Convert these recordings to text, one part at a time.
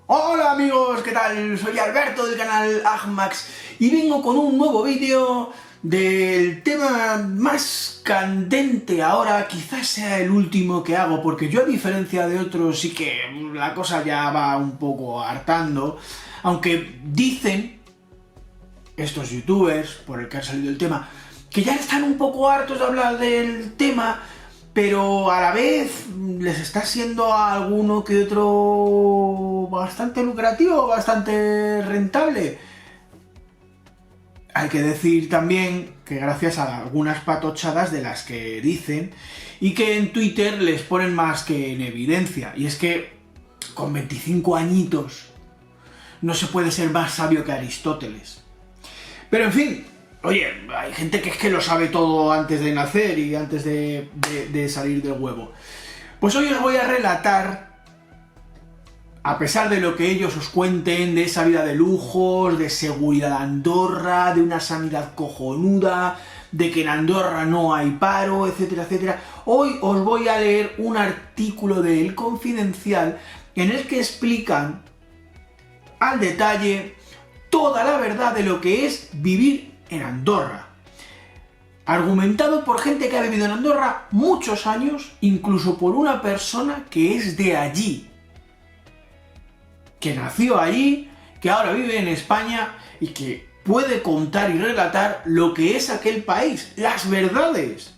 Hola amigos, ¿qué tal? Soy Alberto del canal Agmax y vengo con un nuevo vídeo del tema más candente ahora, quizás sea el último que hago, porque yo a diferencia de otros sí que la cosa ya va un poco hartando, aunque dicen estos youtubers, por el que ha salido el tema, que ya están un poco hartos de hablar del tema, pero a la vez les está siendo a alguno que otro bastante lucrativo, bastante rentable. Hay que decir también que gracias a algunas patochadas de las que dicen y que en Twitter les ponen más que en evidencia, y es que con 25 añitos no se puede ser más sabio que Aristóteles. Pero en fin, oye, hay gente que es que lo sabe todo antes de nacer y antes de salir del huevo. Pues hoy os voy a relatar, a pesar de lo que ellos os cuenten, de esa vida de lujos, de seguridad de Andorra, de una sanidad cojonuda, de que en Andorra no hay paro, etcétera, etcétera. Hoy os voy a leer un artículo de El Confidencial en el que explican al detalle toda la verdad de lo que es vivir en Andorra. Argumentado por gente que ha vivido en Andorra muchos años, incluso por una persona que es de allí, que nació allí, que ahora vive en España y que puede contar y relatar lo que es aquel país, las verdades,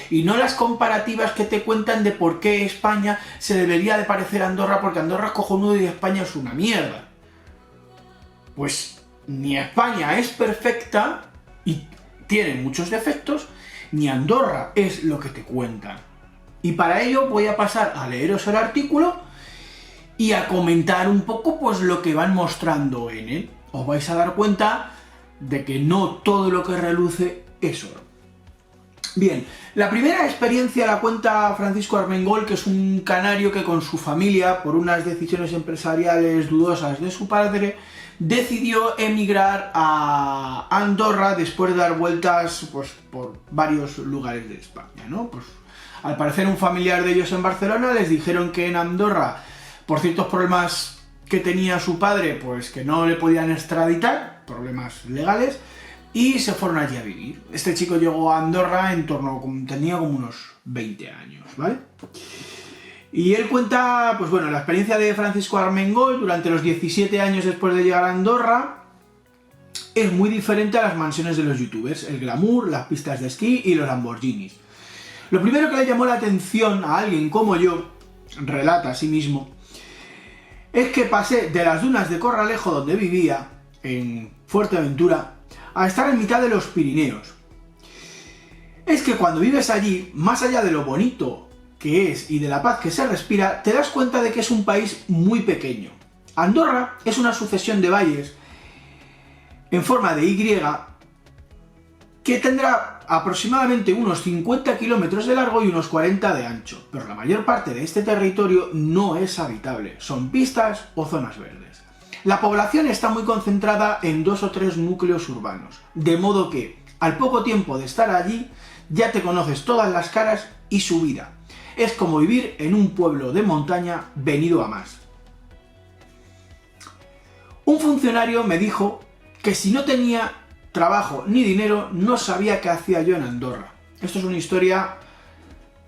y no las comparativas que te cuentan de por qué España se debería de parecer a Andorra, porque Andorra es cojonudo y España es una mierda. Pues ni España es perfecta y tiene muchos defectos, ni Andorra es lo que te cuentan. Y para ello voy a pasar a leeros el artículo y a comentar un poco pues lo que van mostrando en él. Os vais a dar cuenta de que no todo lo que reluce es oro. Bien, la primera experiencia la cuenta Francisco Armengol, que es un canario que con su familia, por unas decisiones empresariales dudosas de su padre, decidió emigrar a Andorra después de dar vueltas pues, por varios lugares de España, ¿no? Pues, al parecer un familiar de ellos en Barcelona les dijeron que en Andorra, por ciertos problemas que tenía su padre, pues que no le podían extraditar, problemas legales, y se fueron allí a vivir. Este chico llegó a Andorra tenía como unos 20 años, ¿vale? Y él cuenta, pues bueno, la experiencia de Francisco Armengol durante los 17 años después de llegar a Andorra es muy diferente a las mansiones de los youtubers, el glamour, las pistas de esquí y los Lamborghinis. Lo primero que le llamó la atención a alguien como yo, relata a sí mismo, es que pasé de las dunas de Corralejo, donde vivía, en Fuerteventura, a estar en mitad de los Pirineos. Es que cuando vives allí, más allá de lo bonito que es y de la paz que se respira, te das cuenta de que es un país muy pequeño. Andorra es una sucesión de valles en forma de Y que tendrá aproximadamente unos 50 kilómetros de largo y unos 40 de ancho, pero la mayor parte de este territorio no es habitable, son pistas o zonas verdes. La población está muy concentrada en 2 o 3 núcleos urbanos, de modo que, al poco tiempo de estar allí, ya te conoces todas las caras y su vida. Es como vivir en un pueblo de montaña venido a más. Un funcionario me dijo que si no tenía trabajo ni dinero, no sabía qué hacía yo en Andorra. Esto es una historia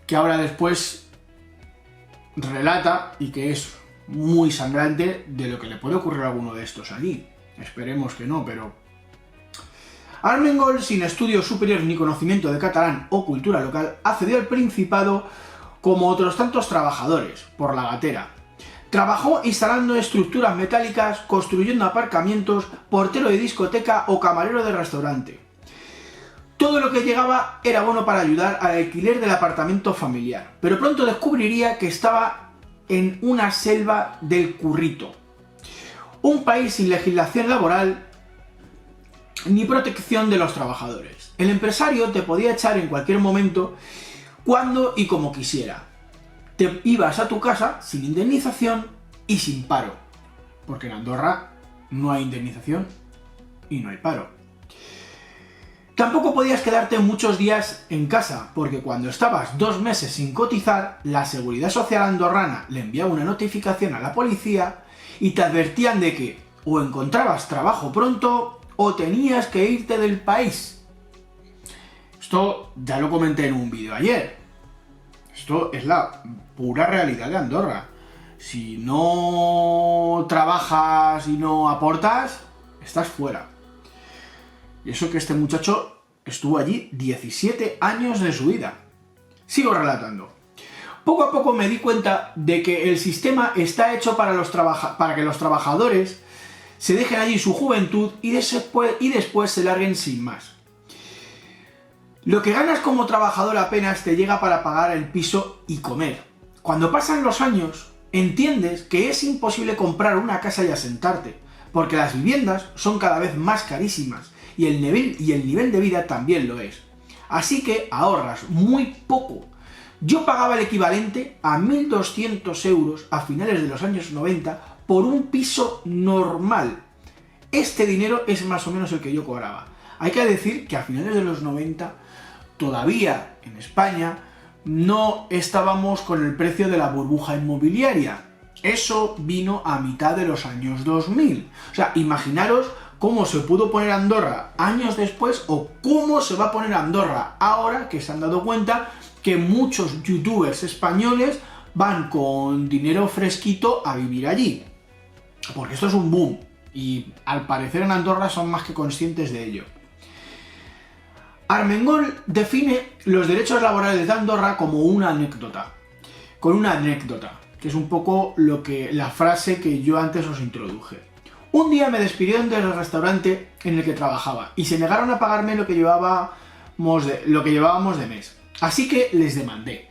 que ahora después relata y que es muy sangrante de lo que le puede ocurrir a alguno de estos allí. Esperemos que no, pero... Armengol, sin estudios superiores ni conocimiento de catalán o cultura local, accedió al Principado como otros tantos trabajadores, por la gatera. Trabajó instalando estructuras metálicas, construyendo aparcamientos, portero de discoteca o camarero de restaurante. Todo lo que llegaba era bueno para ayudar al alquiler del apartamento familiar, pero pronto descubriría que estaba en una selva del currito. Un país sin legislación laboral ni protección de los trabajadores. El empresario te podía echar en cualquier momento, cuando y como quisiera. Te ibas a tu casa sin indemnización y sin paro, porque en Andorra no hay indemnización y no hay paro. Tampoco podías quedarte muchos días en casa, porque cuando estabas 2 meses sin cotizar, la Seguridad Social andorrana le enviaba una notificación a la policía y te advertían de que o encontrabas trabajo pronto o tenías que irte del país. Esto ya lo comenté en un vídeo ayer. Esto es la pura realidad de Andorra. Si no trabajas y no aportas, estás fuera. Y eso que este muchacho estuvo allí 17 años de su vida. Sigo relatando. Poco a poco me di cuenta de que el sistema está hecho para que los trabajadores se dejen allí su juventud y después se larguen sin más. Lo que ganas como trabajador apenas te llega para pagar el piso y comer. Cuando pasan los años, entiendes que es imposible comprar una casa y asentarte, porque las viviendas son cada vez más carísimas y el nivel de vida también lo es. Así que ahorras muy poco. Yo pagaba el equivalente a 1.200 euros a finales de los años 90 por un piso normal. Este dinero es más o menos el que yo cobraba. Hay que decir que a finales de los 90 todavía en España no estábamos con el precio de la burbuja inmobiliaria. Eso vino a mitad de los años 2000. O sea, imaginaros cómo se pudo poner Andorra años después o cómo se va a poner Andorra ahora que se han dado cuenta que muchos youtubers españoles van con dinero fresquito a vivir allí. Porque esto es un boom y al parecer en Andorra son más que conscientes de ello. Armengol define los derechos laborales de Andorra como una anécdota. Con una anécdota, que es un poco la frase que yo antes os introduje. Un día me despidieron del restaurante en el que trabajaba y se negaron a pagarme lo que llevábamos de mes. Así que les demandé.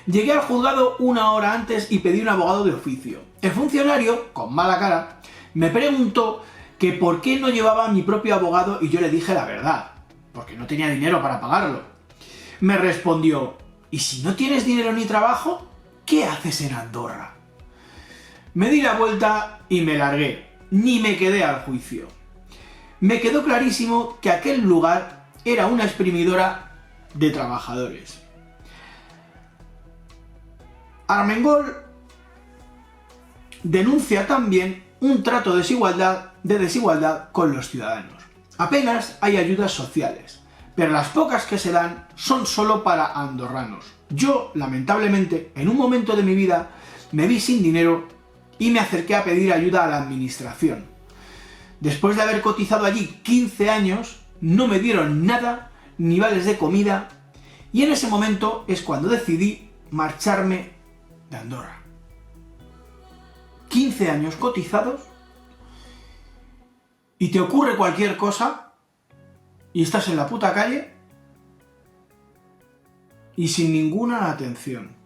Llegué al juzgado 1 hora antes y pedí un abogado de oficio. El funcionario, con mala cara, me preguntó que por qué no llevaba mi propio abogado y yo le dije la verdad, porque no tenía dinero para pagarlo. Me respondió, ¿y si no tienes dinero ni trabajo? ¿Qué haces en Andorra? Me di la vuelta y me largué, ni me quedé al juicio. Me quedó clarísimo que aquel lugar era una exprimidora de trabajadores. Armengol denuncia también un trato de desigualdad con los ciudadanos. Apenas hay ayudas sociales, pero las pocas que se dan son solo para andorranos. Yo, lamentablemente, en un momento de mi vida, me vi sin dinero y me acerqué a pedir ayuda a la administración. Después de haber cotizado allí 15 años, no me dieron nada, ni vales de comida, y en ese momento es cuando decidí marcharme de Andorra. 15 años cotizados, y te ocurre cualquier cosa, y estás en la puta calle, y sin ninguna atención.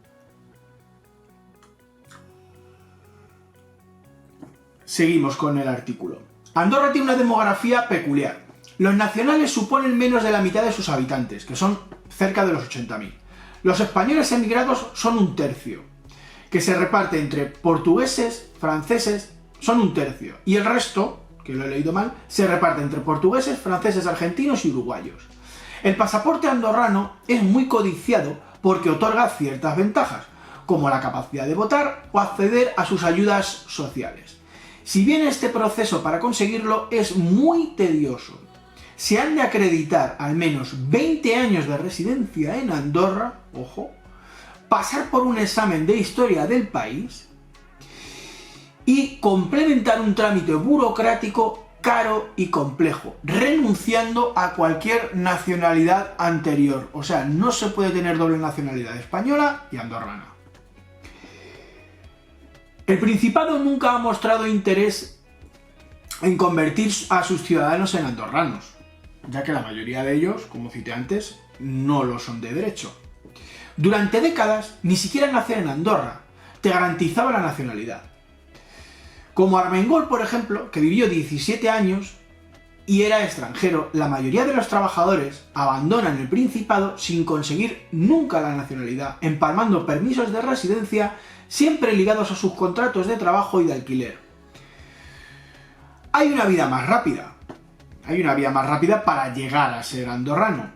Seguimos con el artículo. Andorra tiene una demografía peculiar. Los nacionales suponen menos de la mitad de sus habitantes, que son cerca de los 80.000. Los españoles emigrados son 1/3, que se reparte entre portugueses, franceses, son 1/3, y el resto, que lo he leído mal, se reparte entre portugueses, franceses, argentinos y uruguayos. El pasaporte andorrano es muy codiciado porque otorga ciertas ventajas, como la capacidad de votar o acceder a sus ayudas sociales. Si bien este proceso para conseguirlo es muy tedioso, se han de acreditar al menos 20 años de residencia en Andorra, ojo, pasar por un examen de historia del país y complementar un trámite burocrático caro y complejo, renunciando a cualquier nacionalidad anterior. O sea, no se puede tener doble nacionalidad española y andorrana. El Principado nunca ha mostrado interés en convertir a sus ciudadanos en andorranos, ya que la mayoría de ellos, como cité antes, no lo son de derecho. Durante décadas, ni siquiera nacer en Andorra te garantizaba la nacionalidad. Como Armengol, por ejemplo, que vivió 17 años y era extranjero, la mayoría de los trabajadores abandonan el Principado sin conseguir nunca la nacionalidad, empalmando permisos de residencia siempre ligados a sus contratos de trabajo y de alquiler. Hay una vida más rápida. Hay una vía más rápida para llegar a ser andorrano,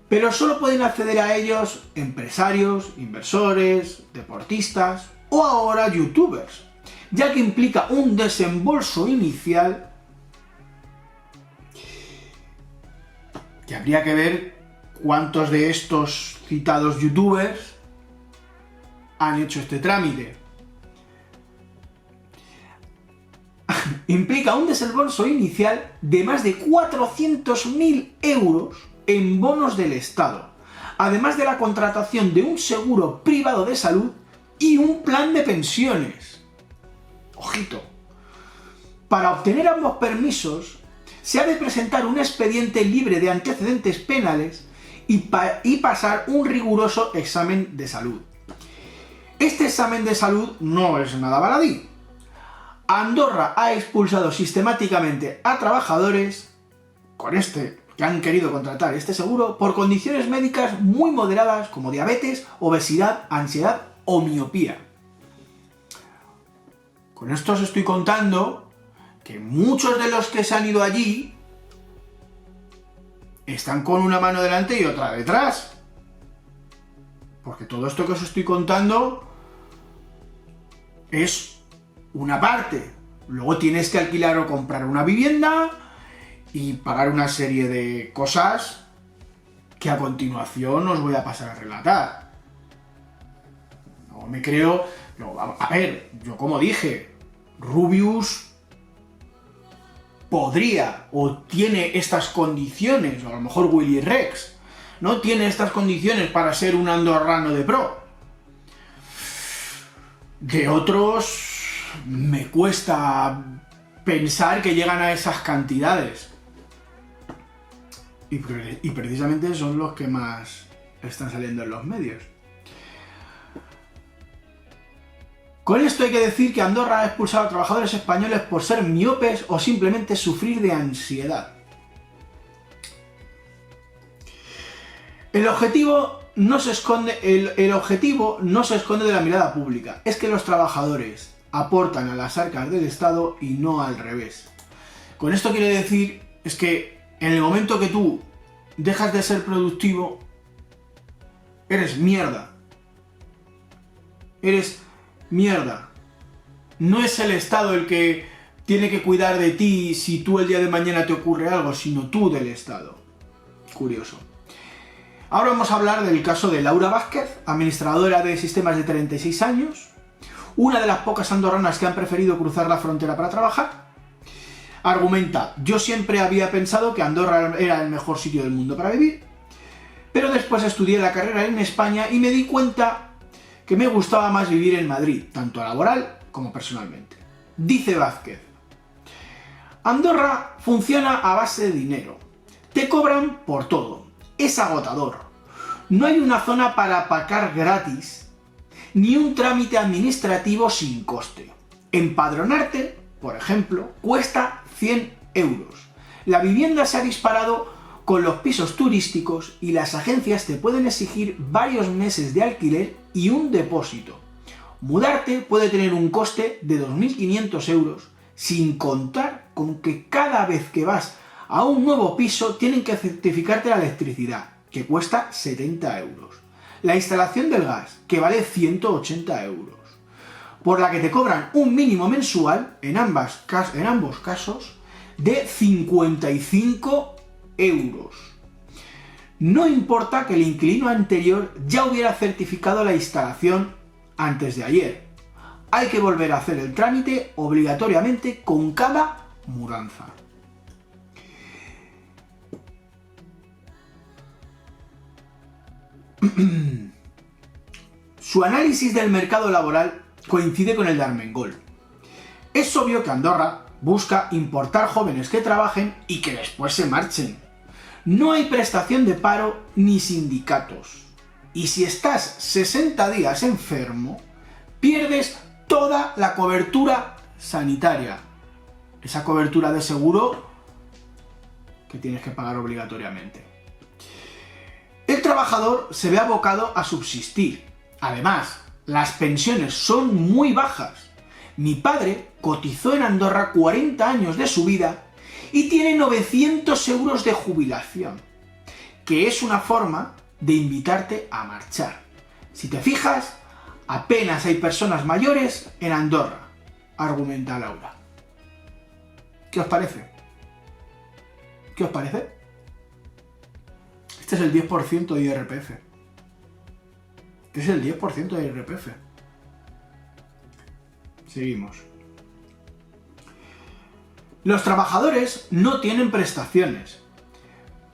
pero solo pueden acceder a ellos empresarios, inversores, deportistas o ahora youtubers, ya que implica un desembolso inicial que habría que ver cuántos de estos citados youtubers han hecho este trámite. Implica un desembolso inicial de más de 400.000 euros en bonos del Estado, además de la contratación de un seguro privado de salud y un plan de pensiones. Ojito. Para obtener ambos permisos, se ha de presentar un expediente libre de antecedentes penales y pasar un riguroso examen de salud. Este examen de salud no es nada baladí. Andorra ha expulsado sistemáticamente a trabajadores que han querido contratar este seguro por condiciones médicas muy moderadas como diabetes, obesidad, ansiedad o miopía. Con esto os estoy contando que muchos de los que se han ido allí están con una mano delante y otra detrás. Porque todo esto que os estoy contando es una parte. Luego tienes que alquilar o comprar una vivienda y pagar una serie de cosas que a continuación os voy a pasar a relatar. No me creo... No, a ver, yo como dije, Rubius podría o tiene estas condiciones, o a lo mejor Willy Rex, ¿no? Tiene estas condiciones para ser un andorrano de pro. De otros me cuesta pensar que llegan a esas cantidades. Y precisamente son los que más están saliendo en los medios. Con esto hay que decir que Andorra ha expulsado a trabajadores españoles por ser miopes o simplemente sufrir de ansiedad. El objetivo no se esconde de la mirada pública. Es que los trabajadores aportan a las arcas del Estado y no al revés. Con esto quiere decir es que en el momento que tú dejas de ser productivo, eres mierda. Eres mierda. No es el Estado el que tiene que cuidar de ti si tú el día de mañana te ocurre algo, sino tú del Estado. Curioso. Ahora vamos a hablar del caso de Laura Vázquez, administradora de sistemas de 36 años, una de las pocas andorranas que han preferido cruzar la frontera para trabajar. Argumenta: yo siempre había pensado que Andorra era el mejor sitio del mundo para vivir, pero después estudié la carrera en España y me di cuenta que me gustaba más vivir en Madrid, tanto laboral como personalmente. Dice Vázquez: Andorra funciona a base de dinero. Te cobran por todo. Es agotador. No hay una zona para aparcar gratis, ni un trámite administrativo sin coste. Empadronarte, por ejemplo, cuesta 100 euros. La vivienda se ha disparado con los pisos turísticos y las agencias te pueden exigir varios meses de alquiler y un depósito. Mudarte puede tener un coste de 2.500 euros, sin contar con que cada vez que vas a un nuevo piso tienen que certificarte la electricidad, que cuesta 70 euros. La instalación del gas, que vale 180 euros. Por la que te cobran un mínimo mensual, en ambos casos, de 55 euros. No importa que el inquilino anterior ya hubiera certificado la instalación antes de ayer. Hay que volver a hacer el trámite obligatoriamente con cada mudanza. Su análisis del mercado laboral coincide con el de Armengol. Es obvio que Andorra busca importar jóvenes que trabajen y que después se marchen. No hay prestación de paro ni sindicatos. Y si estás 60 días enfermo, pierdes toda la cobertura sanitaria. Esa cobertura de seguro que tienes que pagar obligatoriamente. El trabajador se ve abocado a subsistir. Además, las pensiones son muy bajas. Mi padre cotizó en Andorra 40 años de su vida y tiene 900 euros de jubilación, que es una forma de invitarte a marchar. Si te fijas, apenas hay personas mayores en Andorra, argumenta Laura. ¿Qué os parece? ¿Qué os parece? Este es el 10% de IRPF. Este es el 10% de IRPF. Seguimos. Los trabajadores no tienen prestaciones,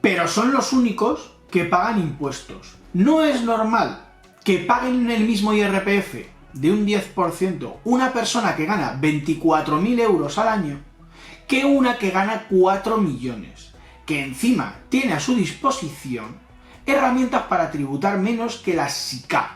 pero son los únicos que pagan impuestos. No es normal que paguen el mismo IRPF de un 10% una persona que gana 24.000 euros al año que una que gana 4 millones, que encima tiene a su disposición herramientas para tributar menos que la SICAV.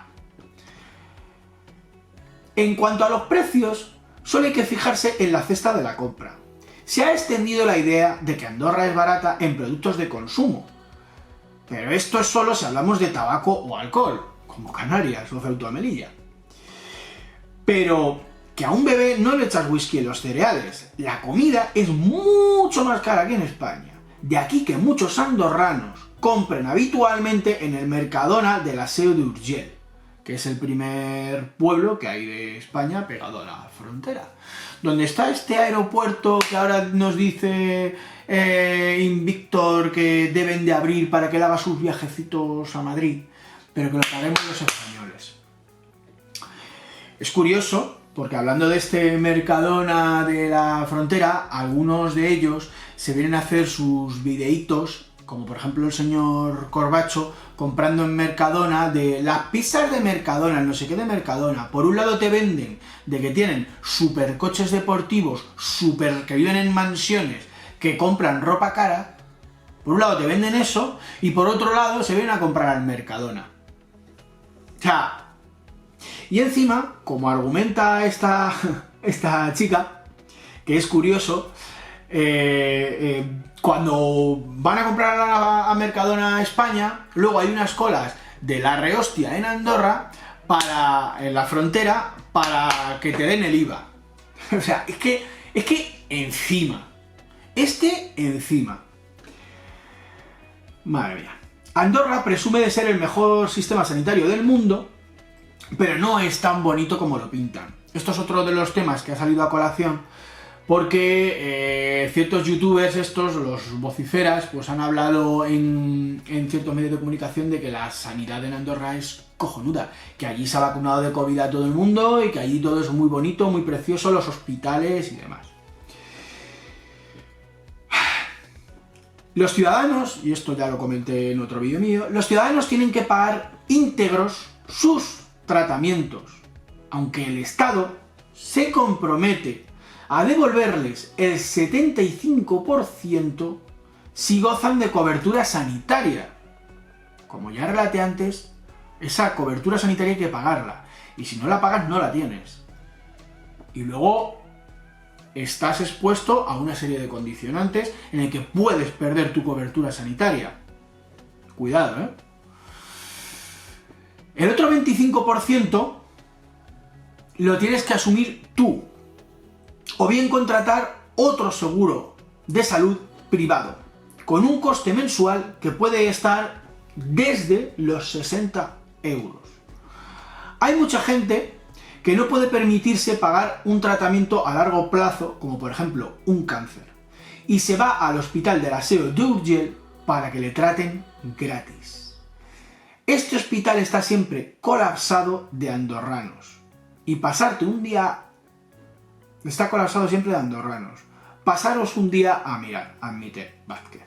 En cuanto a los precios, solo hay que fijarse en la cesta de la compra. Se ha extendido la idea de que Andorra es barata en productos de consumo, pero esto es solo si hablamos de tabaco o alcohol, como Canarias o Ceuta o Melilla. Pero que a un bebé no le echas whisky en los cereales. La comida es mucho más cara que en España. De aquí que muchos andorranos compren habitualmente en el Mercadona de la Seu d'Urgell, que es el primer pueblo que hay de España pegado a la frontera. Donde está este aeropuerto que ahora nos dice Invictor que deben de abrir para que él haga sus viajecitos a Madrid, pero que lo paguemos los españoles. Es curioso, porque hablando de este Mercadona de la frontera, algunos de ellos se vienen a hacer sus videitos, como por ejemplo el señor Corbacho, comprando en Mercadona de las pizzas de Mercadona, no sé qué de Mercadona. Por un lado te venden de que tienen supercoches deportivos, que viven en mansiones, que compran ropa cara. Por un lado te venden eso, y por otro lado se vienen a comprar al Mercadona. O sea, y encima, como argumenta esta chica, que es curioso, cuando van a comprar a Mercadona España, luego hay unas colas de la rehostia en Andorra, en la frontera, para que te den el IVA. O sea, es que encima. Madre mía. Andorra presume de ser el mejor sistema sanitario del mundo, pero no es tan bonito como lo pintan. Esto es otro de los temas que ha salido a colación, porque ciertos youtubers los vociferas, pues han hablado en ciertos medios de comunicación de que la sanidad en Andorra es cojonuda, que allí se ha vacunado de COVID a todo el mundo y que allí todo es muy bonito, muy precioso, los hospitales y demás. Los ciudadanos, y esto ya lo comenté en otro vídeo mío, los ciudadanos tienen que pagar íntegros sus tratamientos, aunque el Estado se compromete a devolverles el 75% si gozan de cobertura sanitaria. Como ya relaté antes, esa cobertura sanitaria hay que pagarla, y si no la pagas no la tienes. Y luego estás expuesto a una serie de condicionantes en el que puedes perder tu cobertura sanitaria. Cuidado, ¿eh? El otro 25% lo tienes que asumir tú, o bien contratar otro seguro de salud privado, con un coste mensual que puede estar desde los 60 euros. Hay mucha gente que no puede permitirse pagar un tratamiento a largo plazo, como por ejemplo un cáncer, y se va al hospital de la Seu d'Urgell para que le traten gratis. Este hospital está siempre colapsado de andorranos, y pasarte un día... Está colapsado siempre de andorranos. Pasaros un día a mirar, admite Vázquez.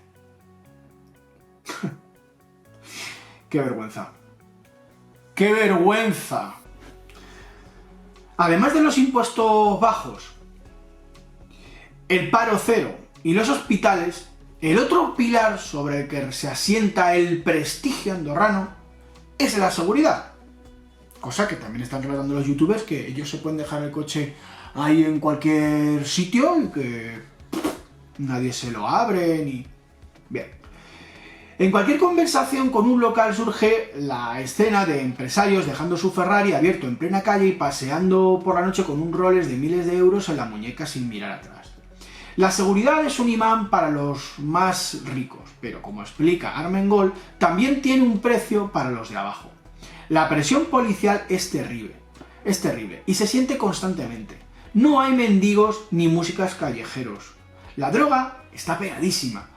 ¡Qué vergüenza! ¡Qué vergüenza! Además de los impuestos bajos, el paro cero y los hospitales, el otro pilar sobre el que se asienta el prestigio andorrano es la seguridad. Cosa que también están relatando los youtubers, que ellos se pueden dejar el coche ahí en cualquier sitio y que nadie se lo abre ni... Bien. En cualquier conversación con un local surge la escena de empresarios dejando su Ferrari abierto en plena calle y paseando por la noche con un Rolex de miles de euros en la muñeca sin mirar atrás. La seguridad es un imán para los más ricos, pero como explica Armengol, también tiene un precio para los de abajo. La presión policial es terrible y se siente constantemente. No hay mendigos ni músicas callejeros. La droga está pegadísima.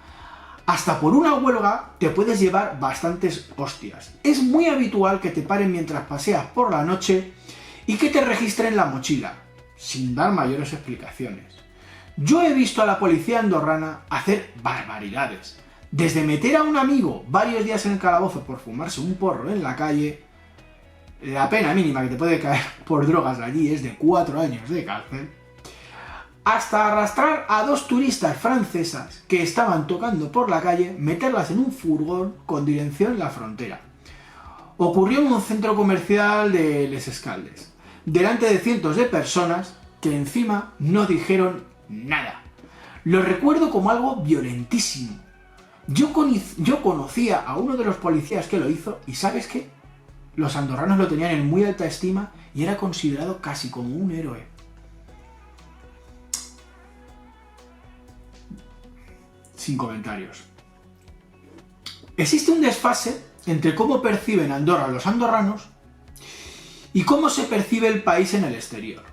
Hasta por una huelga te puedes llevar bastantes hostias. Es muy habitual que te paren mientras paseas por la noche y que te registren la mochila, sin dar mayores explicaciones. Yo he visto a la policía andorrana hacer barbaridades. Desde meter a un amigo varios días en el calabozo por fumarse un porro en la calle, la pena mínima que te puede caer por drogas allí es de 4 años de cárcel, hasta arrastrar a 2 turistas francesas que estaban tocando por la calle, meterlas en un furgón con dirección a la frontera. Ocurrió en un centro comercial de Les Escaldes, delante de cientos de personas que encima no dijeron nada. Lo recuerdo como algo violentísimo. Yo conocía a uno de los policías que lo hizo y ¿sabes qué? Los andorranos lo tenían en muy alta estima y era considerado casi como un héroe. Sin comentarios. Existe un desfase entre cómo perciben Andorra los andorranos y cómo se percibe el país en el exterior.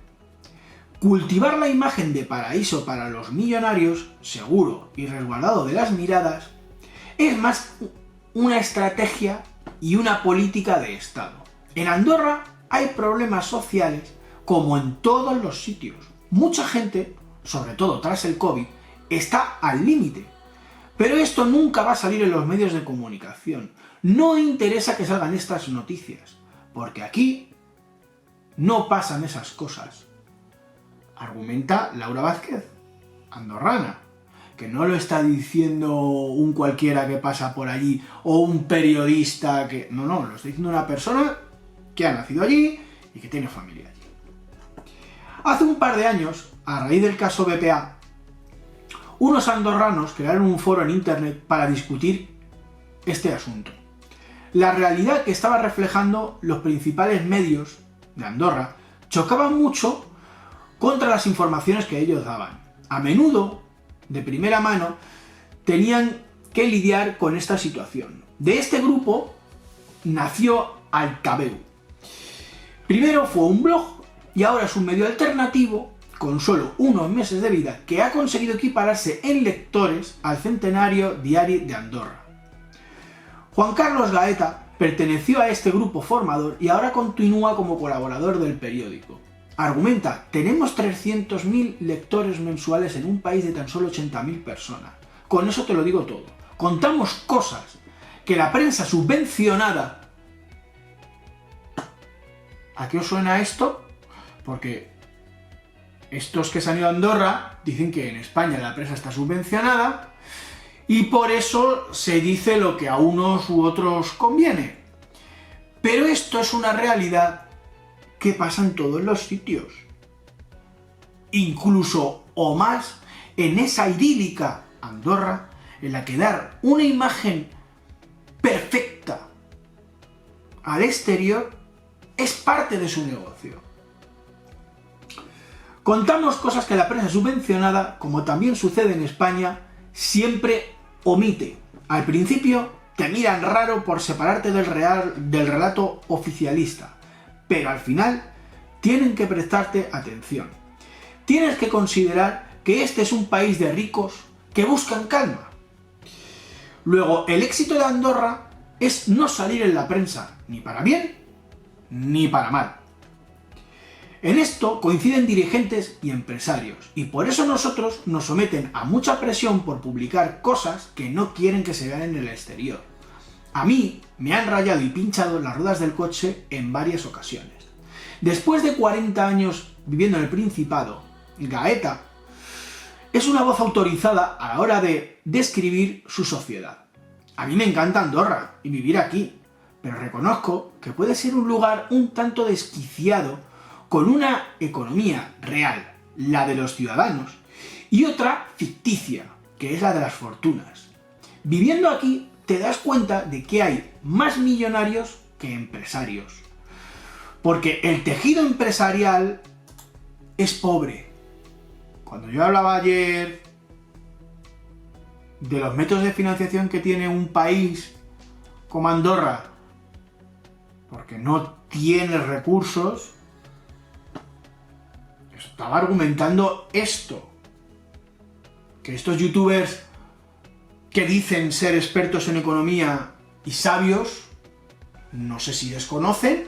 Cultivar la imagen de paraíso para los millonarios, seguro y resguardado de las miradas, es más una estrategia y una política de Estado. En Andorra hay problemas sociales como en todos los sitios. Mucha gente, sobre todo tras el COVID, está al límite. Pero esto nunca va a salir en los medios de comunicación. No interesa que salgan estas noticias, porque aquí no pasan esas cosas. Argumenta Laura Vázquez, andorrana, que no lo está diciendo un cualquiera que pasa por allí o un periodista que... No, lo está diciendo una persona que ha nacido allí y que tiene familia allí. Hace un par de años, a raíz del caso BPA, unos andorranos crearon un foro en internet para discutir este asunto. La realidad que estaba reflejando los principales medios de Andorra chocaba mucho contra las informaciones que ellos daban. A menudo, de primera mano, tenían que lidiar con esta situación. De este grupo nació Altabeu. Primero fue un blog y ahora es un medio alternativo con solo unos meses de vida que ha conseguido equipararse en lectores al centenario Diari de Andorra. Juan Carlos Gaeta perteneció a este grupo formador y ahora continúa como colaborador del periódico. Argumenta, tenemos 300.000 lectores mensuales en un país de tan solo 80.000 personas. Con eso te lo digo todo. Contamos cosas que la prensa subvencionada... ¿A qué os suena esto? Porque estos que se han ido a Andorra dicen que en España la prensa está subvencionada y por eso se dice lo que a unos u otros conviene. Pero esto es una realidad que pasa en todos los sitios. Incluso o más en esa idílica Andorra en la que dar una imagen perfecta al exterior es parte de su negocio. Contamos cosas que la prensa subvencionada, como también sucede en España, siempre omite. Al principio te miran raro por separarte del relato oficialista, pero al final tienen que prestarte atención. Tienes que considerar que este es un país de ricos que buscan calma. Luego, el éxito de Andorra es no salir en la prensa, ni para bien ni para mal. En esto coinciden dirigentes y empresarios, y por eso nosotros nos someten a mucha presión por publicar cosas que no quieren que se vean en el exterior. A mí me han rayado y pinchado las ruedas del coche en varias ocasiones. Después de 40 años viviendo en el Principado, Gaeta es una voz autorizada a la hora de describir su sociedad. A mí me encanta Andorra y vivir aquí, pero reconozco que puede ser un lugar un tanto desquiciado con una economía real, la de los ciudadanos, y otra ficticia, que es la de las fortunas. Viviendo aquí te das cuenta de que hay más millonarios que empresarios, porque el tejido empresarial es pobre. Cuando yo hablaba ayer de los métodos de financiación que tiene un país como Andorra, porque no tiene recursos, estaba argumentando esto, que estos youtubers que dicen ser expertos en economía y sabios, no sé si desconocen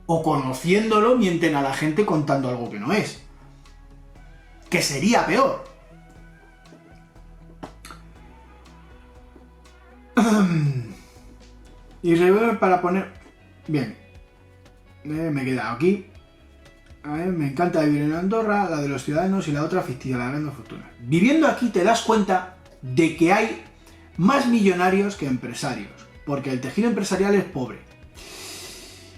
o conociéndolo mienten a la gente contando algo que no es, que sería peor. Y revuelve para poner... Bien, me he quedado aquí. A ver, me encanta vivir en Andorra, la de los ciudadanos y la otra ficticia, la gran fortuna. Viviendo aquí te das cuenta de que hay más millonarios que empresarios, porque el tejido empresarial es pobre.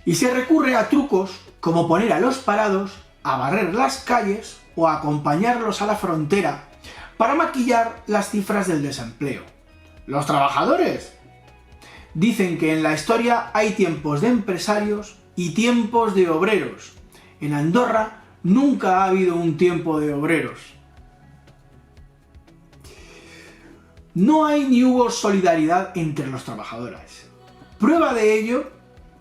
Y se recurre a trucos como poner a los parados a barrer las calles o a acompañarlos a la frontera para maquillar las cifras del desempleo. Los trabajadores dicen que en la historia hay tiempos de empresarios y tiempos de obreros. En Andorra nunca ha habido un tiempo de obreros. No hay ni hubo solidaridad entre los trabajadores. Prueba de ello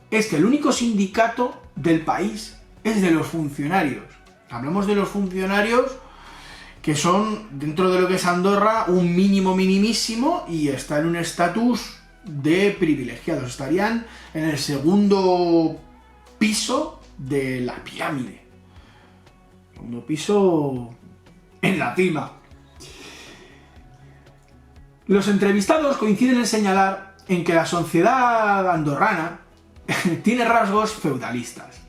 es que el único sindicato del país es de los funcionarios. Hablamos de los funcionarios que son, dentro de lo que es Andorra, un mínimo minimísimo y está en un estatus de privilegiados. Estarían en el segundo piso de la pirámide. Segundo piso en la cima. Los entrevistados coinciden en señalar en que la sociedad andorrana tiene rasgos feudalistas.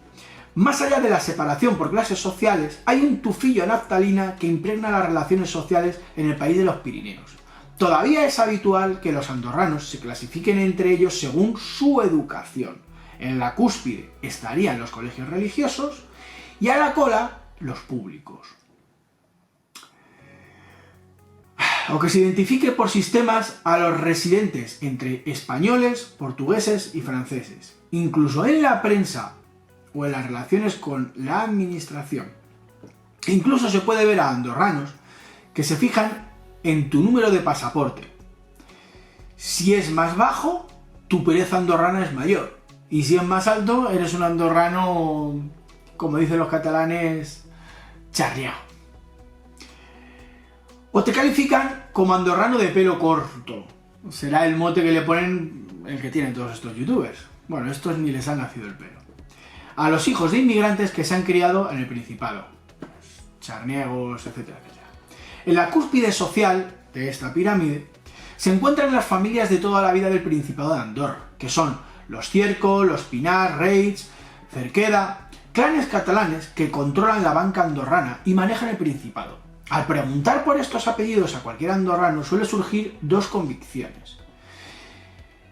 Más allá de la separación por clases sociales, hay un tufillo de naftalina que impregna las relaciones sociales en el país de los Pirineos. Todavía es habitual que los andorranos se clasifiquen entre ellos según su educación. En la cúspide estarían los colegios religiosos y a la cola los públicos. O que se identifique por sistemas a los residentes entre españoles, portugueses y franceses. Incluso en la prensa o en las relaciones con la administración. Incluso se puede ver a andorranos que se fijan en tu número de pasaporte. Si es más bajo, tu pereza andorrana es mayor. Y si es más alto, eres un andorrano, como dicen los catalanes, charriao. O te califican como andorrano de pelo corto. Será el mote que le ponen el que tienen todos estos youtubers. Bueno, estos ni les ha nacido el pelo. A los hijos de inmigrantes que se han criado en el Principado. Charniegos, etcétera, etcétera. En la cúspide social de esta pirámide se encuentran las familias de toda la vida del Principado de Andorra, que son los Cierco, los Pinar, Reig, Cerqueda, clanes catalanes que controlan la banca andorrana y manejan el Principado. Al preguntar por estos apellidos a cualquier andorrano suele surgir dos convicciones.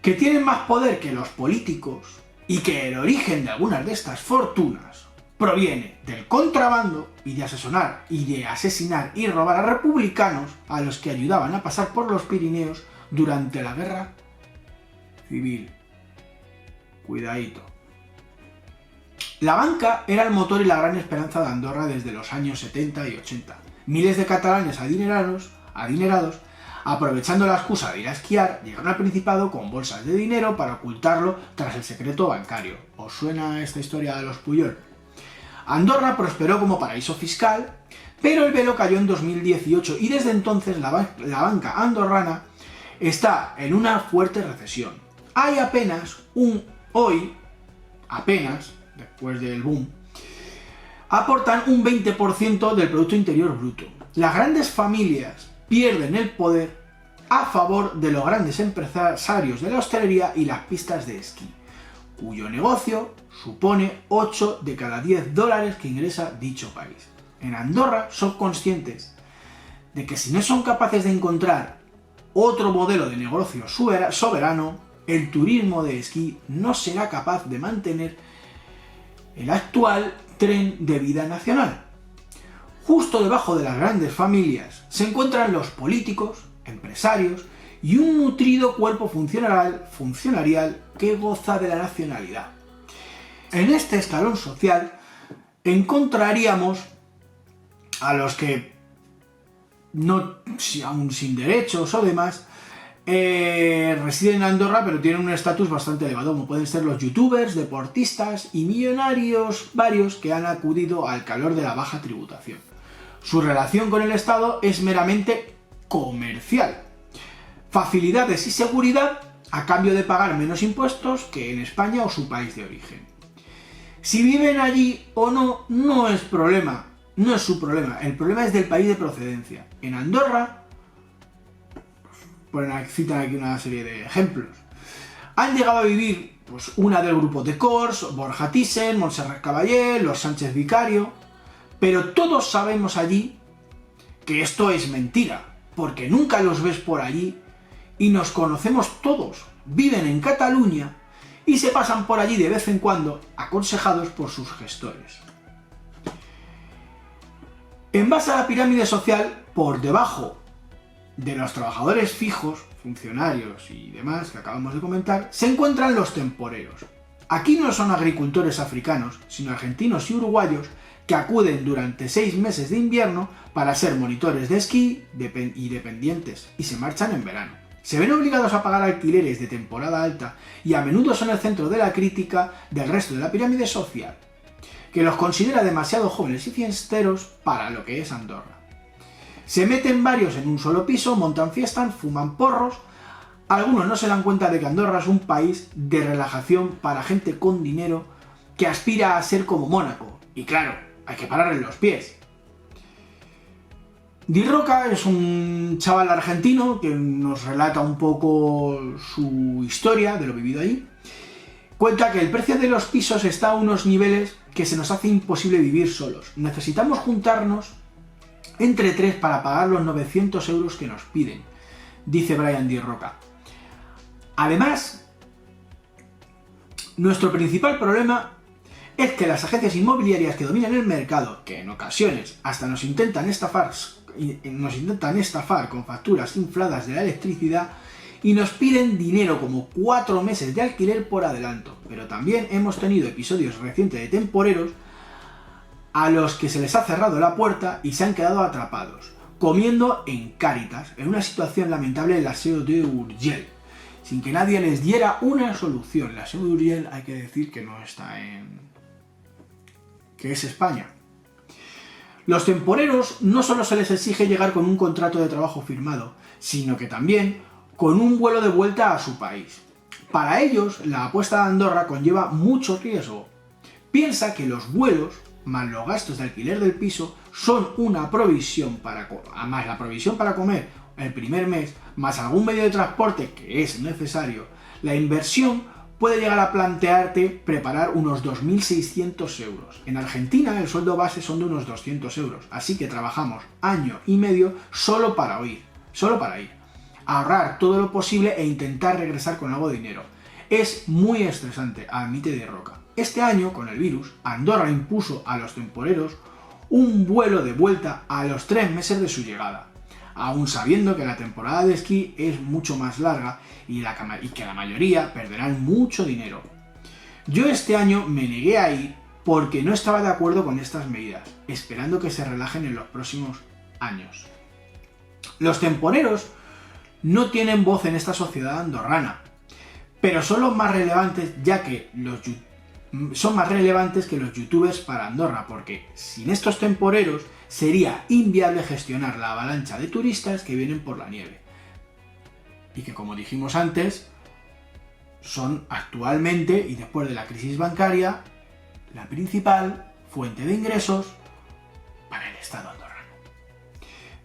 Que tienen más poder que los políticos y que el origen de algunas de estas fortunas proviene del contrabando y de asesinar y robar a republicanos a los que ayudaban a pasar por los Pirineos durante la guerra civil. Cuidadito. La banca era el motor y la gran esperanza de Andorra desde los años 70 y 80. Miles de catalanes adinerados, aprovechando la excusa de ir a esquiar, llegaron al Principado con bolsas de dinero para ocultarlo tras el secreto bancario. ¿Os suena esta historia de los Puyol? Andorra prosperó como paraíso fiscal, pero el velo cayó en 2018 y desde entonces la banca andorrana está en una fuerte recesión. Hay apenas, después del boom, aportan un 20% del Producto Interior Bruto. Las grandes familias pierden el poder a favor de los grandes empresarios de la hostelería y las pistas de esquí, cuyo negocio supone 8 de cada 10 dólares que ingresa dicho país. En Andorra son conscientes de que si no son capaces de encontrar otro modelo de negocio soberano, el turismo de esquí no será capaz de mantener el actual tren de vida nacional. Justo debajo de las grandes familias se encuentran los políticos, empresarios y un nutrido cuerpo funcionarial que goza de la nacionalidad. En este escalón social encontraríamos a los que no aún sin derechos o demás, residen en Andorra, pero tienen un estatus bastante elevado, como pueden ser los youtubers, deportistas y millonarios varios que han acudido al calor de la baja tributación. Su relación con el Estado es meramente comercial. Facilidades y seguridad a cambio de pagar menos impuestos que en España o su país de origen. Si viven allí o no, no es problema, no es su problema, el problema es del país de procedencia. En Andorra, citan aquí una serie de ejemplos, han llegado a vivir pues, una del grupo de Cors, Borja Thyssen, Montserrat Caballé, los Sánchez Vicario, pero todos sabemos allí que esto es mentira, porque nunca los ves por allí y nos conocemos todos, viven en Cataluña y se pasan por allí de vez en cuando, aconsejados por sus gestores. En base a la pirámide social, por debajo de los trabajadores fijos, funcionarios y demás que acabamos de comentar, se encuentran los temporeros. Aquí no son agricultores africanos, sino argentinos y uruguayos que acuden durante 6 meses de invierno para ser monitores de esquí y dependientes, y se marchan en verano. Se ven obligados a pagar alquileres de temporada alta y a menudo son el centro de la crítica del resto de la pirámide social, que los considera demasiado jóvenes y fiesteros para lo que es Andorra. Se meten varios en un solo piso, montan fiestas, fuman porros. Algunos no se dan cuenta de que Andorra es un país de relajación para gente con dinero que aspira a ser como Mónaco. Y claro, hay que pararle los pies. Di Roca es un chaval argentino que nos relata un poco su historia de lo vivido ahí. Cuenta que el precio de los pisos está a unos niveles que se nos hace imposible vivir solos. Necesitamos juntarnos entre 3 para pagar los 900 euros que nos piden, dice Brian Di Roca. Además, nuestro principal problema es que las agencias inmobiliarias que dominan el mercado, que en ocasiones hasta nos intentan estafar con facturas infladas de la electricidad y nos piden dinero como 4 meses de alquiler por adelanto. Pero también hemos tenido episodios recientes de temporeros a los que se les ha cerrado la puerta y se han quedado atrapados, comiendo en Cáritas, en una situación lamentable en la SEO de Urgell, sin que nadie les diera una solución. La SEO de Urgell hay que decir que no está que es España. Los temporeros no solo se les exige llegar con un contrato de trabajo firmado, sino que también con un vuelo de vuelta a su país. Para ellos, la apuesta de Andorra conlleva mucho riesgo. Piensa que los vuelos más los gastos de alquiler del piso son una provisión más la provisión para comer el primer mes, más algún medio de transporte que es necesario. La inversión puede llegar a plantearte preparar unos 2.600 euros. En Argentina el sueldo base son de unos 200 euros, así que trabajamos año y medio solo para ir. Ahorrar todo lo posible e intentar regresar con algo de dinero. Es muy estresante, admite Di Roca. Este año, con el virus, Andorra impuso a los temporeros un vuelo de vuelta a los 3 meses de su llegada, aún sabiendo que la temporada de esquí es mucho más larga y que la mayoría perderán mucho dinero. Yo este año me negué a ir porque no estaba de acuerdo con estas medidas, esperando que se relajen en los próximos años. Los temporeros no tienen voz en esta sociedad andorrana, pero son los más relevantes son más relevantes que los youtubers para Andorra, porque sin estos temporeros sería inviable gestionar la avalancha de turistas que vienen por la nieve. Y que, como dijimos antes, son actualmente, y después de la crisis bancaria, la principal fuente de ingresos para el Estado andorrano.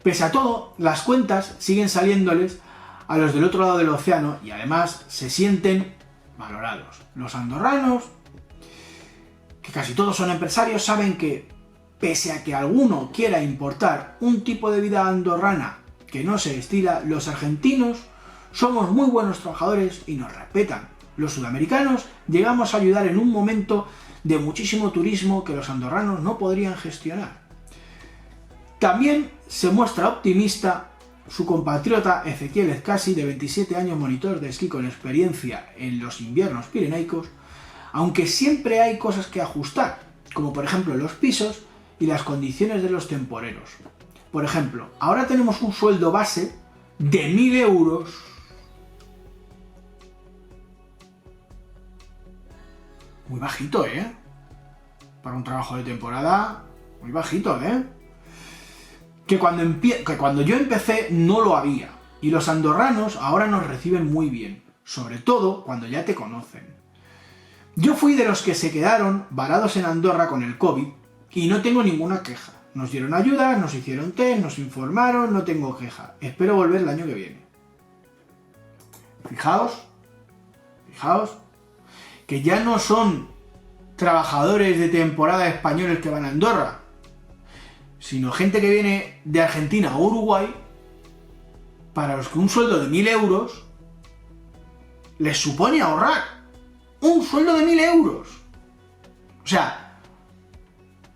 Pese a todo, las cuentas siguen saliéndoles a los del otro lado del océano y además se sienten valorados. Los andorranos, que casi todos son empresarios, saben que, pese a que alguno quiera importar un tipo de vida andorrana que no se estila, los argentinos somos muy buenos trabajadores y nos respetan. Los sudamericanos llegamos a ayudar en un momento de muchísimo turismo que los andorranos no podrían gestionar. También se muestra optimista su compatriota Ezequiel Escasi, de 27 años, monitor de esquí con experiencia en los inviernos pirenaicos, aunque siempre hay cosas que ajustar, como por ejemplo los pisos y las condiciones de los temporeros. Por ejemplo, ahora tenemos un sueldo base de 1.000 euros. Muy bajito, ¿eh? Para un trabajo de temporada, muy bajito, ¿eh? Que cuando yo empecé no lo había. Y los andorranos ahora nos reciben muy bien. Sobre todo cuando ya te conocen. Yo fui de los que se quedaron varados en Andorra con el COVID y no tengo ninguna queja. Nos dieron ayuda, nos hicieron test, nos informaron, no tengo queja. Espero volver el año que viene. Fijaos, que ya no son trabajadores de temporada españoles que van a Andorra, sino gente que viene de Argentina o Uruguay, para los que un sueldo de 1.000 euros les supone ahorrar. Un sueldo de 1.000 euros. O sea,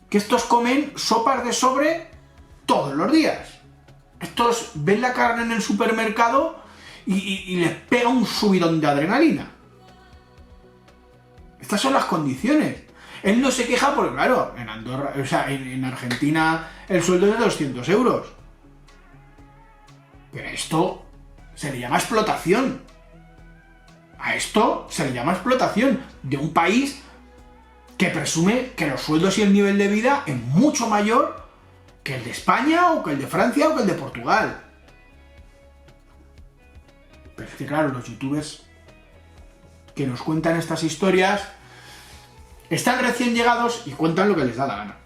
que estos comen sopas de sobre todos los días. Estos ven la carne en el supermercado y les pega un subidón de adrenalina. Estas son las condiciones. Él no se queja porque, claro, en Andorra, o sea, en Argentina el sueldo es de 200 euros. Pero esto se le llama explotación. A esto se le llama explotación de un país que presume que los sueldos y el nivel de vida es mucho mayor que el de España, o que el de Francia, o que el de Portugal. Pero es que, claro, los youtubers que nos cuentan estas historias están recién llegados y cuentan lo que les da la gana.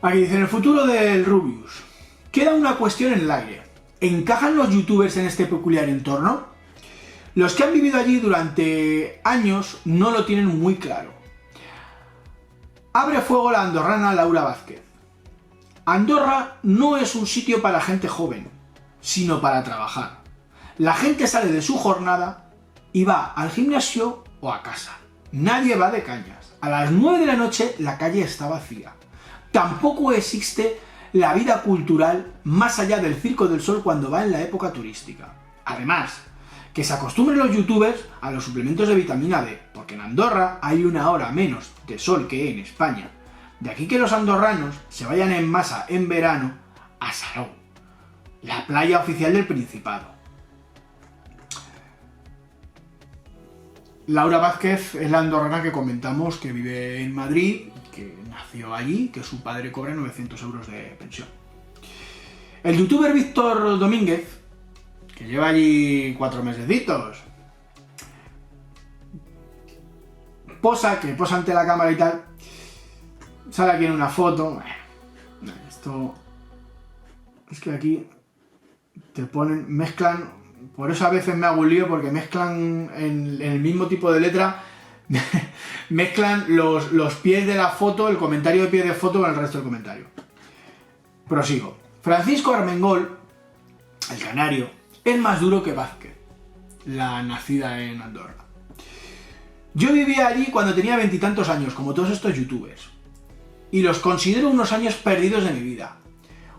Aquí dice, en el futuro del Rubius, queda una cuestión en el aire. ¿Encajan los youtubers en este peculiar entorno? Los que han vivido allí durante años no lo tienen muy claro. Abre fuego la andorrana Laura Vázquez. Andorra no es un sitio para gente joven, sino para trabajar. La gente sale de su jornada y va al gimnasio o a casa. Nadie va de cañas. A las 9 de la noche la calle está vacía. Tampoco existe la vida cultural más allá del Circo del Sol cuando va en la época turística. Además, que se acostumbren los youtubers a los suplementos de vitamina D, porque en Andorra hay 1 hora menos de sol que en España. De aquí que los andorranos se vayan en masa en verano a Salou, la playa oficial del Principado. Laura Vázquez es la andorrana que comentamos, que vive en Madrid, que nació allí, que su padre cobra 900 euros de pensión. El youtuber Víctor Domínguez, que lleva allí 4 mesecitos, posa ante la cámara y tal, sale aquí en una foto. Esto es que aquí te ponen, mezclan, por eso a veces me hago un lío, porque mezclan en el mismo tipo de letra, mezclan los pies de la foto, el comentario de pie de foto con el resto del comentario. Prosigo. Francisco Armengol, el canario, es más duro que Vázquez, la nacida en Andorra. Yo vivía allí cuando tenía 20 y tantos años, como todos estos youtubers, y los considero unos años perdidos de mi vida.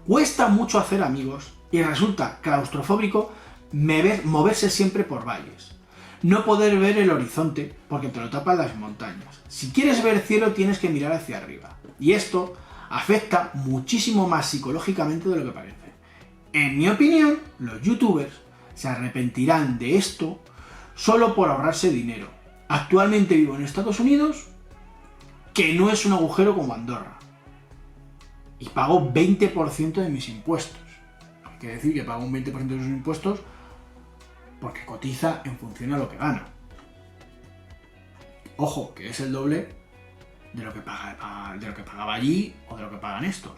Cuesta mucho hacer amigos y resulta claustrofóbico moverse siempre por valles. No poder ver el horizonte porque te lo tapan las montañas. Si quieres ver cielo tienes que mirar hacia arriba. Y esto afecta muchísimo más psicológicamente de lo que parece. En mi opinión, los youtubers se arrepentirán de esto solo por ahorrarse dinero. Actualmente vivo en Estados Unidos, que no es un agujero como Andorra. Y pago 20% de mis impuestos. Hay que decir que pago un 20% de sus impuestos porque cotiza en función a lo que gana. Ojo, que es el doble de lo que pagaba allí o de lo que pagan estos.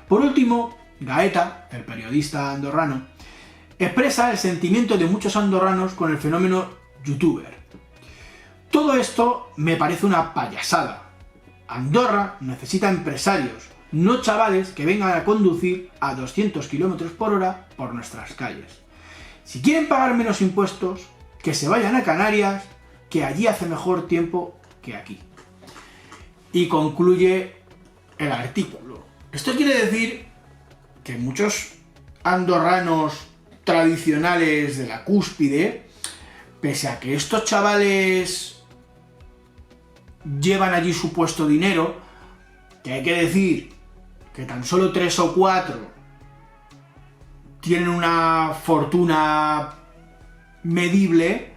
Por último, Gaeta, el periodista andorrano, expresa el sentimiento de muchos andorranos con el fenómeno youtuber. Todo esto me parece una payasada. Andorra necesita empresarios, no chavales que vengan a conducir a 200 km por hora por nuestras calles. Si quieren pagar menos impuestos, que se vayan a Canarias, que allí hace mejor tiempo que aquí. Y concluye el artículo. Esto quiere decir que muchos andorranos tradicionales de la cúspide, pese a que estos chavales llevan allí supuesto dinero, que hay que decir que tan solo 3 o 4 tienen una fortuna medible,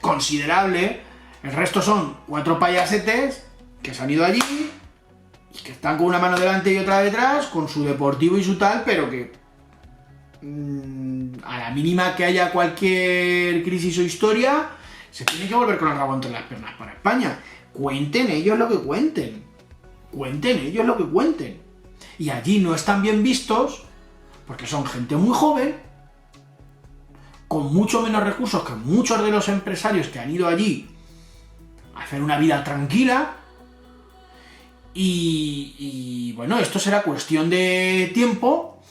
considerable, el resto son 4 payasetes que se han ido allí y que están con una mano delante y otra detrás, con su deportivo y su tal, pero que a la mínima que haya cualquier crisis o historia, se tiene que volver con el rabo entre las piernas para España. Cuenten ellos lo que cuenten. Cuenten ellos lo que cuenten. Y allí no están bien vistos, porque son gente muy joven, con mucho menos recursos que muchos de los empresarios que han ido allí a hacer una vida tranquila. Y bueno, esto será cuestión de tiempo,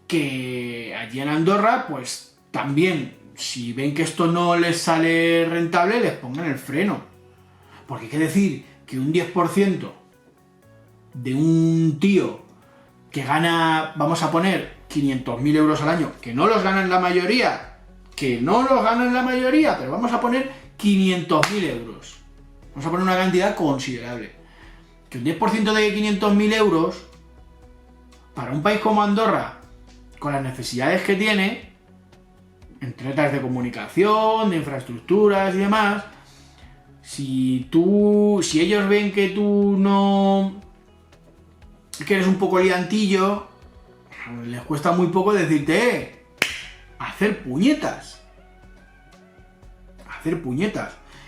que allí en Andorra, pues también, si ven que esto no les sale rentable, les pongan el freno. Porque hay que decir que un 10% de un tío que gana, vamos a poner, 500.000 euros al año, que no los ganan la mayoría, pero vamos a poner 500.000 euros. Vamos a poner una cantidad considerable. Que un 10% de 500.000 euros, para un país como Andorra, con las necesidades que tiene, entre otras de comunicación, de infraestructuras y demás, si ellos ven que tú no, que eres un poco liantillo, les cuesta muy poco decirte, hacer puñetas.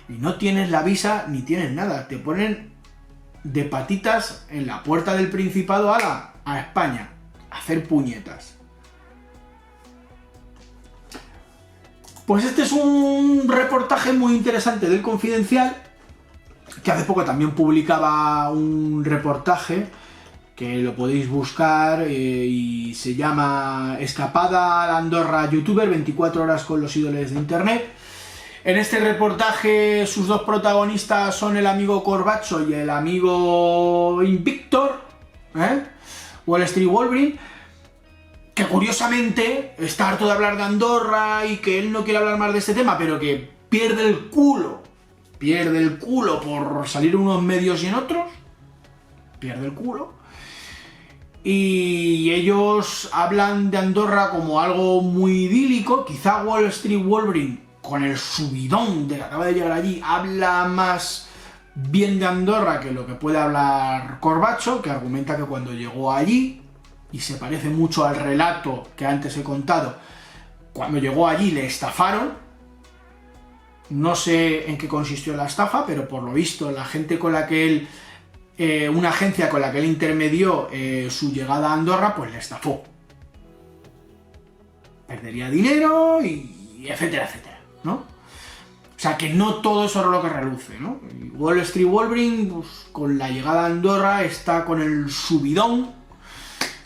Y no tienes la visa ni tienes nada, te ponen de patitas en la puerta del Principado a España, hacer puñetas. Pues este es un reportaje muy interesante del Confidencial, que hace poco también publicaba un reportaje, que lo podéis buscar, y se llama Escapada a la Andorra youtuber, 24 horas con los ídolos de internet. En este reportaje sus dos protagonistas son el amigo Corbacho y el amigo Invictor, Wall Street Wolverine, que curiosamente está harto de hablar de Andorra y que él no quiere hablar más de este tema, pero que pierde el culo por salir en unos medios y en otros, pierde el culo. Y ellos hablan de Andorra como algo muy idílico. Quizá Wall Street Wolverine, con el subidón de que acaba de llegar allí, habla más bien de Andorra que lo que puede hablar Corbacho, que argumenta que cuando llegó allí, y se parece mucho al relato que antes he contado, cuando llegó allí le estafaron. No sé en qué consistió la estafa, pero por lo visto la gente con la que él, una agencia con la que él intermedió su llegada a Andorra, pues le estafó. Perdería dinero y etcétera, etcétera, ¿no? O sea, que no todo es oro lo que reluce, ¿no? Y Wall Street Wolverine, pues, con la llegada a Andorra, está con el subidón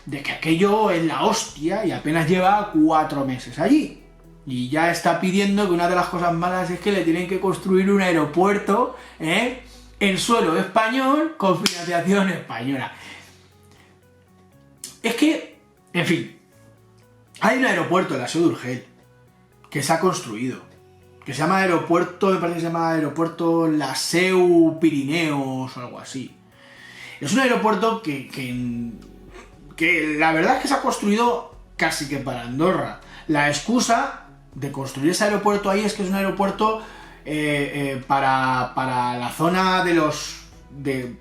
de que aquello es la hostia y apenas lleva 4 meses allí. Y ya está pidiendo que una de las cosas malas es que le tienen que construir un aeropuerto, en suelo español con financiación española. Es que, en fin, hay un aeropuerto en la Seu d'Urgell que se ha construido, que se llama aeropuerto, me parece que se llama aeropuerto La Seu Pirineos o algo así. Es un aeropuerto que la verdad es que se ha construido casi que para Andorra. La excusa de construir ese aeropuerto ahí es que es un aeropuerto para la zona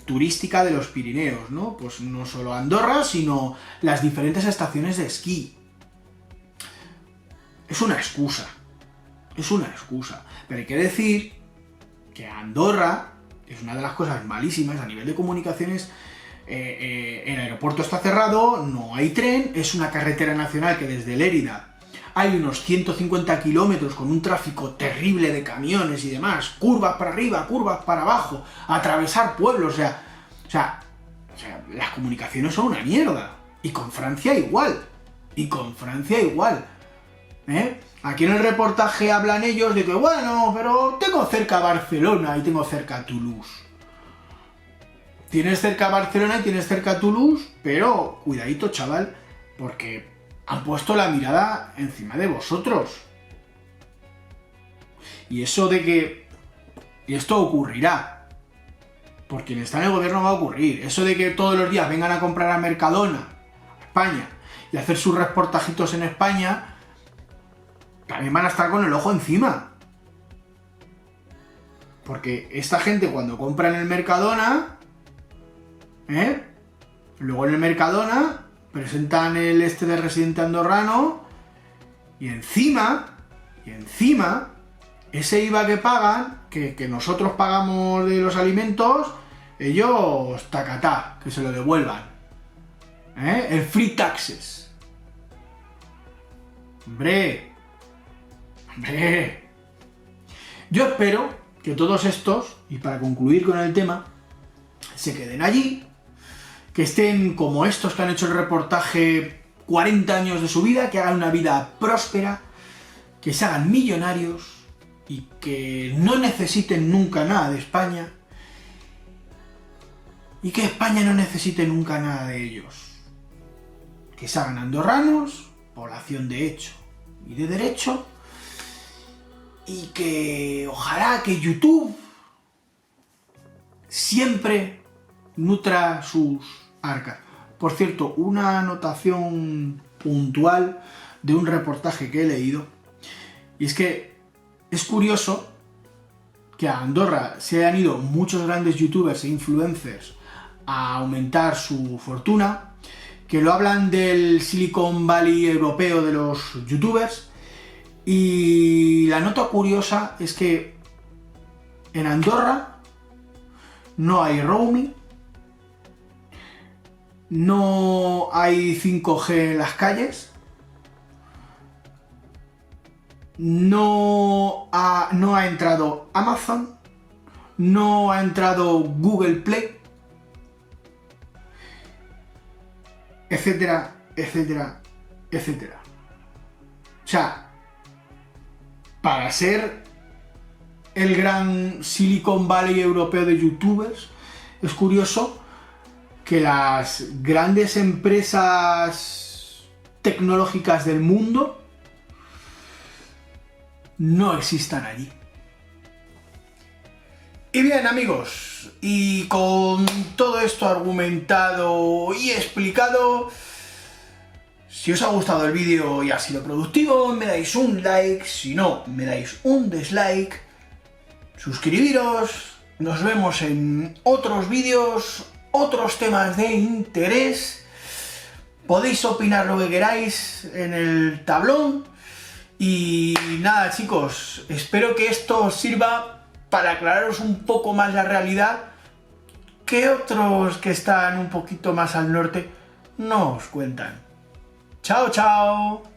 turística de los Pirineos, ¿no? Pues no solo Andorra, sino las diferentes estaciones de esquí. Es una excusa, pero hay que decir que Andorra es una de las cosas malísimas a nivel de comunicaciones. El aeropuerto está cerrado, no hay tren, es una carretera nacional que desde Lérida hay unos 150 kilómetros con un tráfico terrible de camiones y demás, curvas para arriba, curvas para abajo, atravesar pueblos, o sea, las comunicaciones son una mierda. Y con Francia igual. Aquí en el reportaje hablan ellos de que, bueno, pero tengo cerca Barcelona y tengo cerca Toulouse. Tienes cerca Barcelona y tienes cerca Toulouse, pero cuidadito, chaval, porque han puesto la mirada encima de vosotros. Y eso de que... Y esto ocurrirá. por quien está en el gobierno va a ocurrir. Eso de que todos los días vengan a comprar a Mercadona, España, y hacer sus reportajitos en España, también van a estar con el ojo encima. Porque esta gente cuando compra en el Mercadona, luego en el Mercadona presentan el este de residente andorrano y encima, ese IVA que pagan, que nosotros pagamos de los alimentos, ellos tacatá, que se lo devuelvan. El free taxes. Hombre. Yo espero que todos estos, y para concluir con el tema, se queden allí, que estén como estos que han hecho el reportaje 40 años de su vida, que hagan una vida próspera, que se hagan millonarios y que no necesiten nunca nada de España y que España no necesite nunca nada de ellos. Que se hagan andorranos, población de hecho y de derecho, y que ojalá que YouTube siempre nutra sus arcas. Por cierto, una anotación puntual de un reportaje que he leído, y es que es curioso que a Andorra se han ido muchos grandes youtubers e influencers a aumentar su fortuna, que lo hablan del Silicon Valley europeo de los youtubers, y la nota curiosa es que en Andorra no hay roaming, no hay 5G en las calles, no ha entrado Amazon, no ha entrado Google Play, etcétera, etcétera, etcétera. O sea, para ser el gran Silicon Valley europeo de youtubers, es curioso que las grandes empresas tecnológicas del mundo no existan allí. Y bien, amigos, y con todo esto argumentado y explicado, si os ha gustado el vídeo y ha sido productivo, me dais un like, si no, me dais un dislike, suscribiros, nos vemos en otros vídeos, otros temas de interés, podéis opinar lo que queráis en el tablón, y nada chicos, espero que esto os sirva para aclararos un poco más la realidad, que otros que están un poquito más al norte no os cuentan. ¡Chao, chao!